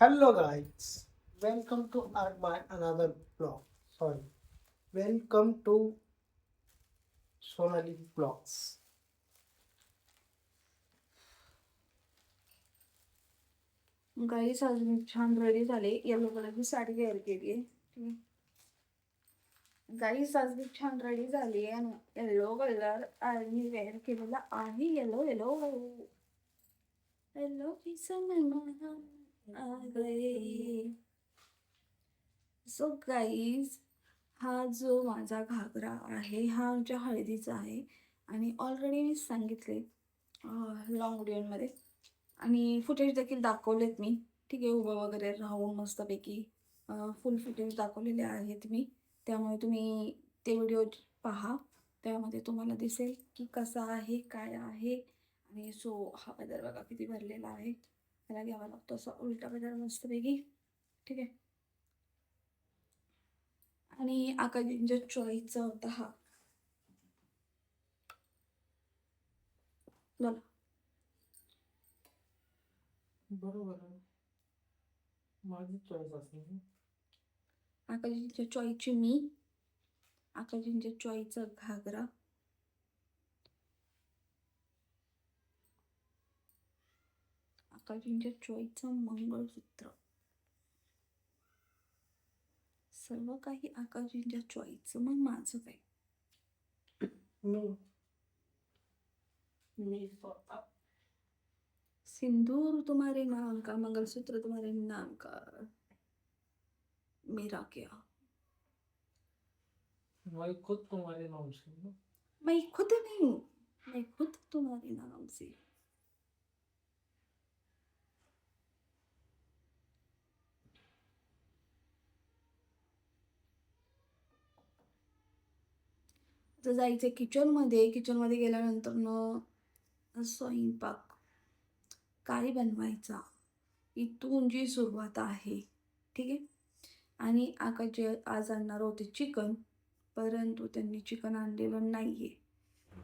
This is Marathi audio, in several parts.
Hello guys, welcome to my another vlog. Sorry, welcome to Sonali Vlogs. गाईस आज मी छान रेडी झाले. येलो कलरची साडी वेअर केली आहे. गाईस आज मी छान रेडी झाली आहे आणि येलो कलर मी वेअर केलेला आहे. Yellow yellow yellow so guys, हा जो माझा घागरा आहे हा आमच्या हळदीचा आहे आणि ऑलरेडी मी सांगितले लॉंग व्हिडिओमध्ये आणि फुटेज देखील दाखवलेत मी. ठीक आहे, उभं वगैरे राहून मस्तपैकी फुल फुटेज दाखवलेले आहेत मी. त्यामुळे तुम्ही ते व्हिडिओ पहा, त्यामध्ये तुम्हाला दिसेल की कसा आहे काय आहे. आणि सो हा पदर बघा किती भरलेला आहे. त्याला घ्यावा लागतो असा उलटा पदर मस्तपैकी. ठीक आहे, आणि आकाजींच्या चॉईसचा होता हा. बोला. बरोबर आहे, माझी चॉईस असेल. आकाजींच्या चॉईसची मी, आकाजींच्या चॉईसचा घागरा, आकाजींच्या चॉईसचं मंगळसूत्र, सर्व काही आकाजींच्या चॉईसचं. मग माझं काय? मी स्वतः सिंदूर तुम्हारे नाम का, मंगलसूत्र तुम्हारे नाम का, मेरा क्या? मैं खुद तुम्हारे नाम से हूँ. मैं खुद नहीं, मैं खुद तुम्हारे नाम से. तर जायचं किचनमध्ये. किचनमध्ये गेल्यानंतर स्वयंपाक काय बनवायचा इथून जी सुरुवात आहे. ठीक आहे, आणि आकाश आज आणणार होते चिकन, परंतु त्यांनी चिकन आणलेलं नाही आहे.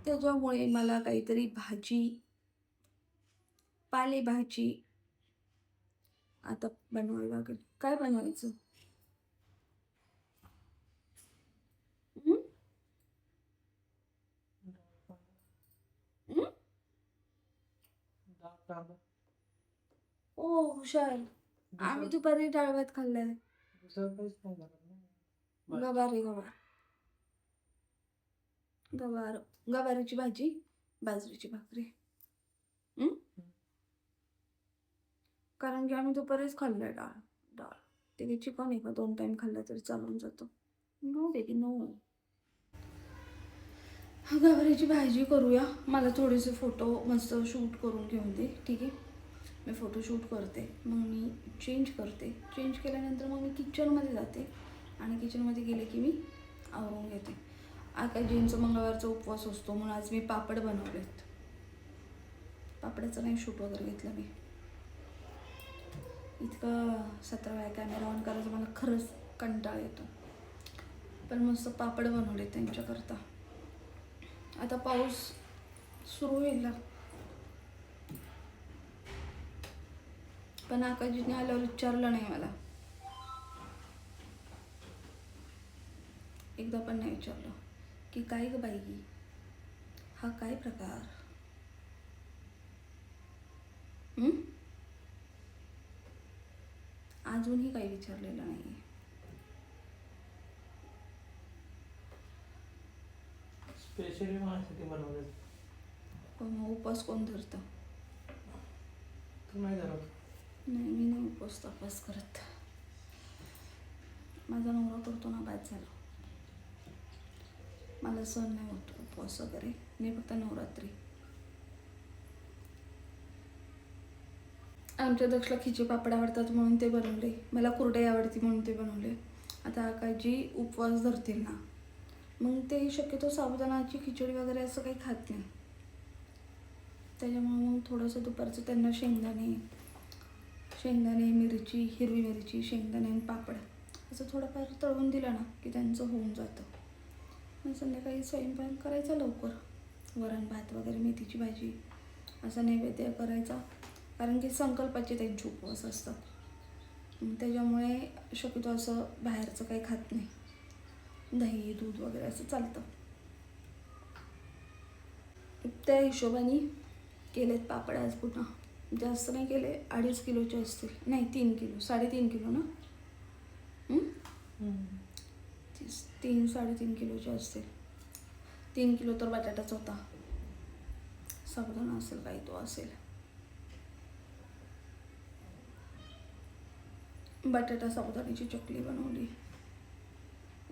त्याच्यामुळे मला काहीतरी भाजी, पालेभाजी आता बनवावी लागेल. काय बनवायचं? ओ हुशार, आम्ही दुपारी डाळ भात खाल्लाय. गवार आहे, गवार, गवार, गवारीची भाजी, बाजरीची भाकरी. कारण की आम्ही दुपारीच खाल्लंय डाळ. डाळ ते चिकन आहे का 2 टाइम खाल्लं तरी चालून जातं. No baby no. गवारीची भाजी करूया. मला थोडेसे फोटो मस्त शूट करून घेऊन दे. ठीक आहे, मी फोटो शूट करते, मग मी चेंज करते. चेंज केल्यानंतर मग मी किचनमध्ये जाते आणि किचनमध्ये गेले की मी आवरून घेते. आकाजींचा मंगळवारचा उपवास असतो म्हणून आज मी पापड बनवलेत. पापडाचं नाही शूट वगैरे घेतलं मी. इतका 17 वेळा कॅमेरा ऑन करायचा मला खरंच कंटाळा येतो. पण मस्त पापड बनवले त्यांच्याकरता. आता पाऊस सुरू होईल, पण आकाजीने आल्यावर विचारलं नाही मला. एकदा पण नाही विचारलं की काय ग बाई, हा काय प्रकार. अजूनही काही विचारलेलं नाही. स्पेशली माझ्यासाठी बनवले. पण उपवास कोण धरतं? तू नाही धरत? नाही, मी नाही उपवास तपास करत. माझा नवरा करतो ना, बाद झाला. मला सण नाही होत उपवास वगैरे. मी फक्त नवरात्री. आमच्या दक्षला खिचे पापड आवडतात म्हणून ते बनवले. मला कुरडई आवडती म्हणून ते बनवले. आता आकाजी उपवास धरतील ना, मग ते शक्यतो साबुदाणाची खिचडी वगैरे असं काही खात नाही. त्याच्यामुळे मग थोडंसं दुपारचं त्यांना शेंगदाणे, मिरची, हिरवी मिरची, शेंगदाणे आणि पापड असं थोडंफार तळून दिलं ना की त्यांचं होऊन जातं. मग संध्याकाळी स्वयंपाक करायचा लवकर. वरण भात वगैरे, मेथीची भाजी असा नैवेद्य करायचा. कारण की संकल्पाचे त्यांचे उपवास असतात. त्याच्यामुळे शक्यतो असं बाहेरचं काही खात नाही. दही दूध वगैरे असं चालतं. त्या हिशोबाने केलेत पापड आज पुन्हा. जास्त नाही केले, 2.5 किलोचे असतील, नाही 3 किलो, 3.5 किलो ना. 3-3.5 किलोचे असतील. 3 किलो तर बटाटाच होता. साबुदाणा असेल काही तो असेल. बटाटा साबुदाण्याची चकली बनवली,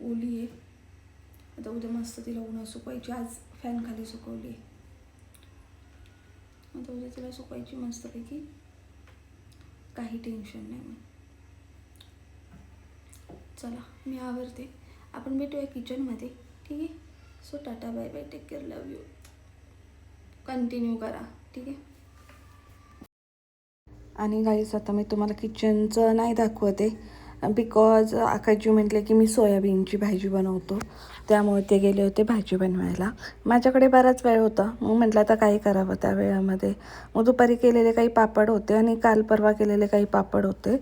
ओली आहे. आता उद्या मस्त तिला उन्हात सुकवायची. आज फॅन खाली सुकवली. आता उद्या तिला सुकवायची मस्तपैकी, काही टेन्शन नाही. मग चला मी आवरते, आपण भेटूया किचनमध्ये, ठीक आहे. So tata bye bye, take care, love you. Continue करा, ठीक आहे. आणि गाईस आता मी तुम्हाला किचनचं नाही दाखवते, बिकॉज आकाशजी म्हटले की मी सोयाबीनची भाजी बनवतो, त्यामुळे ते गेले होते भाजी बनवायला. माझ्याकडे बराच वेळ होता, मग म्हटलं आता काही करावं त्या वेळामध्ये. मग दुपारी केलेले काही पापड होते आणि काल परवा केलेले काही पापड होते.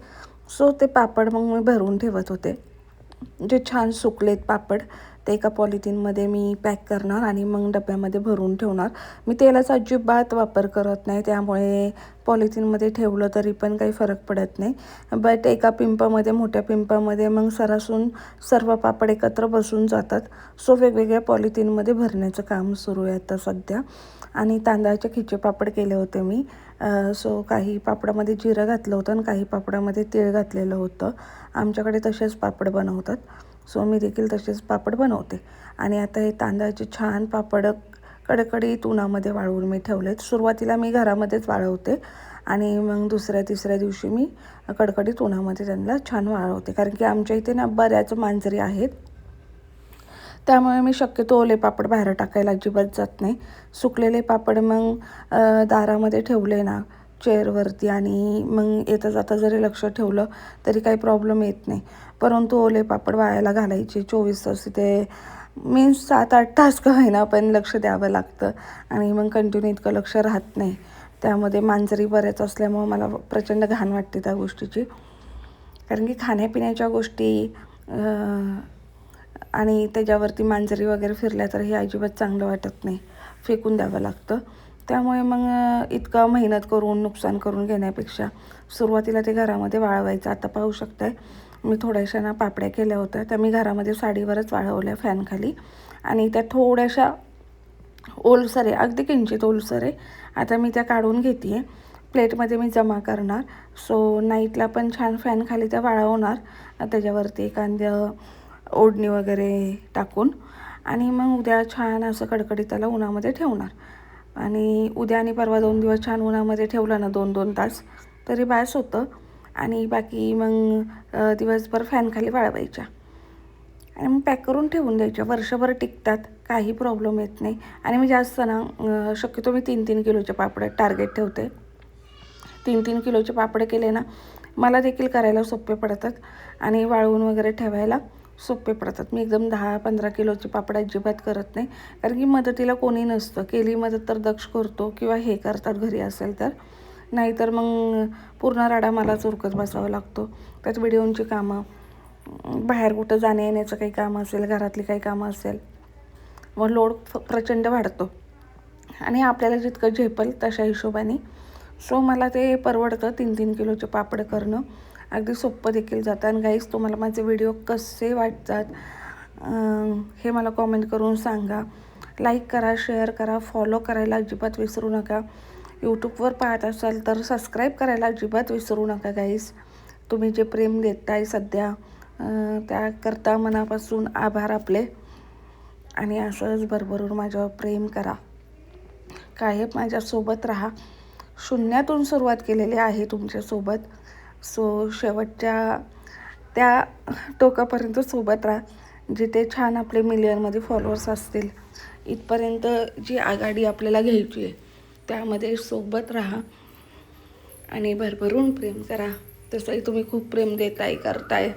सो ते पापड मग मी भरून ठेवत होते. जे छान सुकलेत पापड ते एका पॉलिथिनमध्ये मी पॅक करणार आणि मग डब्यामध्ये भरून ठेवणार. मी तेलाचा अजिबात वापर करत नाही, त्यामुळे पॉलिथिनमध्ये ठेवलं तरी पण काही फरक पडत नाही. बट एका पिंपामध्ये, मोठ्या पिंपामध्ये मग सरासून सर्व पापड एकत्र बसून जातात. सो वेगवेगळ्या पॉलिथिनमध्ये भरण्याचं काम सुरू आहे आता सध्या. आणि तांदळाचे खिचे पापड केले होते मी. सो काही पापडामध्ये जिरं घातलं होतं आणि काही पापडामध्ये तीळ घातलेलं होतं. आमच्याकडे तसेच पापड बनवतात, सो मी देखील तसेच पापड बनवते. आणि आता हे तांदळाचे छान पापड कडकडीत उन्हामध्ये वाळवून मी ठेवलेत. सुरुवातीला मी घरामध्येच वाळवते आणि मग दुसऱ्या तिसऱ्या दिवशी मी कडकडीत उन्हामध्ये त्यांना छान वाळवते. कारण की आमच्या इथे ना बऱ्याच मांजरी आहेत, त्यामुळे मी शक्यतो ओले पापड बाहेर टाकायला अजिबात जात नाही. सुकलेले पापड मग दारामध्ये ठेवले ना चेअरवरती आणि मग येता जाता जरी लक्ष ठेवलं तरी काही प्रॉब्लेम येत नाही. परंतु ओले पापड वाळायला घालायचे 24 तास, ते मीन्स 7-8 तास का होईना पण लक्ष द्यावं लागतं. आणि मग कंटिन्यू इतकं लक्ष राहत नाही. त्यामध्ये मांजरी बऱ्याच असल्यामुळं मला प्रचंड घाण वाटते त्या गोष्टीची. कारण की खाण्यापिण्याच्या गोष्टी आणि त्याच्यावरती मांजरी वगैरे फिरल्या तर हे अजिबात चांगलं वाटत नाही, फेकून द्यावं लागतं. त्यामुळे मग इतकं मेहनत करून नुकसान करून घेण्यापेक्षा सुरुवातीला ते घरामध्ये वाळवायचं. आता पाहू शकताय मी थोड्याशा ना पापड्या केल्या होत्या, त्या मी घरामध्ये साडीवरच वाळवल्या फॅनखाली. आणि त्या थोड्याशा ओलसर आहे, अगदी किंचित ओलसर आहे. आता मी त्या काढून घेते आहे, प्लेटमध्ये मी जमा करणार. सो नाईटला पण छान फॅनखाली त्या वाळवणार, त्याच्यावरती एखाद्या ओढणी वगैरे टाकून. आणि मग उद्या छान असं कडकडीत त्याला उन्हामध्ये ठेवणार. आणि उद्या आणि परवा 2 दिवस छान उन्हामध्ये ठेवलं ना 2-2 तास तरी बास होतं. आणि बाकी मग दिवसभर फॅनखाली वाळवायच्या आणि मग पॅक करून ठेवून द्यायच्या. वर्षभर टिकतात, काही प्रॉब्लेम येत नाही. आणि मी जास्त ना शक्यतो मी 3-3 किलोचे पापड टार्गेट ठेवते. 3-3 किलोचे पापड केले ना मला देखील करायला सोपे पडतात आणि वाळवून वगैरे ठेवायला सोपे पडतात. मी एकदम 10-15 किलोचे पापड अजिबात करत नाही, कारण की मदतीला कोणी नसतं. केली मदत तर दक्ष करतो किंवा हे करतात घरी असेल तर, नाहीतर मग पूर्ण राडा मलाच उरकत बसावं लागतो. त्यात व्हिडिओंची कामं, बाहेर कुठं जाण्या येण्याचं काही काम असेल, घरातली काही कामं असेल, मग लोड प्रचंड वाढतो आणि आपल्याला जितकं झेपल तशा हिशोबाने. सो मला ते परवडतं 3-3 किलोचे पापड करणं, अगदी सोपं देखील जातं. आणि गाईस तुम्हाला माझे व्हिडिओ कसे वाटतात हे मला कॉमेंट करून सांगा. लाईक करा, शेअर करा, फॉलो करायला अजिबात विसरू नका. यूट्यूबवर पाहत असाल तर सबस्क्राईब करायला अजिबात विसरू नका गाईस. तुम्ही जे प्रेम देताय सध्या त्याकरता मनापासून आभार आपले. आणि असंच भरभरून माझ्यावर प्रेम करा, कायम माझ्यासोबत राहा. शून्यातून सुरुवात केलेली आहे तुमच्यासोबत. सो शेवटच्या त्या टोकापर्यंत सोबत राहा, जिथे छान आपले मिलियनमध्ये फॉलोअर्स असतील. इथपर्यंत जी आघाडी आपल्याला घ्यायची आहे त्यामध्ये सोबत राहा आणि भरभरून प्रेम करा. तसंही तुम्ही खूप प्रेम देताय, करताय.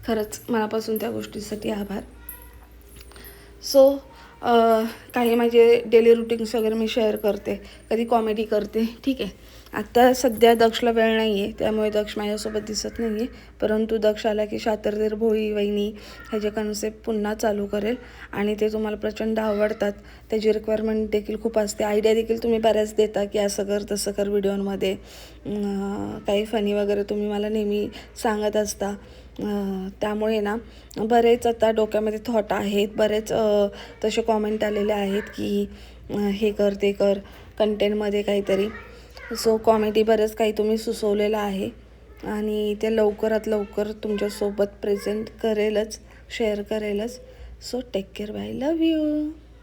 खरंच मनापासून त्या गोष्टीसाठी आभार. सो काही माझे डेली रुटीन्स वगैरे मी शेअर करते, कधी कॉमेडी करते, ठीक आहे. आत्ता सध्या दक्षला वेळ नाही आहे, त्यामुळे दक्ष माझ्यासोबत दिसत नाही आहे. परंतु दक्ष आला की शातरदेर भोळी वहिनी ह्याचे कन्सेप्ट पुन्हा चालू करेल आणि ते तुम्हाला प्रचंड आवडतात. त्याची रिक्वायरमेंट देखील खूप असते. आयडिया देखील तुम्ही बऱ्याच देता की असं कर तसं कर व्हिडिओमध्ये. काही फनी वगैरे तुम्ही मला नेहमी सांगत असता. त्यामुळे ना बरेच आता डोक्यामध्ये थॉट आहेत. बरेच तसे कॉमेंट आलेले आहेत की हे कर ते कर कंटेंटमध्ये काहीतरी. सो कॉमेडी बरंच काही तुम्ही सुचवलेलं आहे आणि ते लवकरात लवकर तुमच्यासोबत प्रेझेंट करेलच, शेअर करेलच. So take care, bye, love you.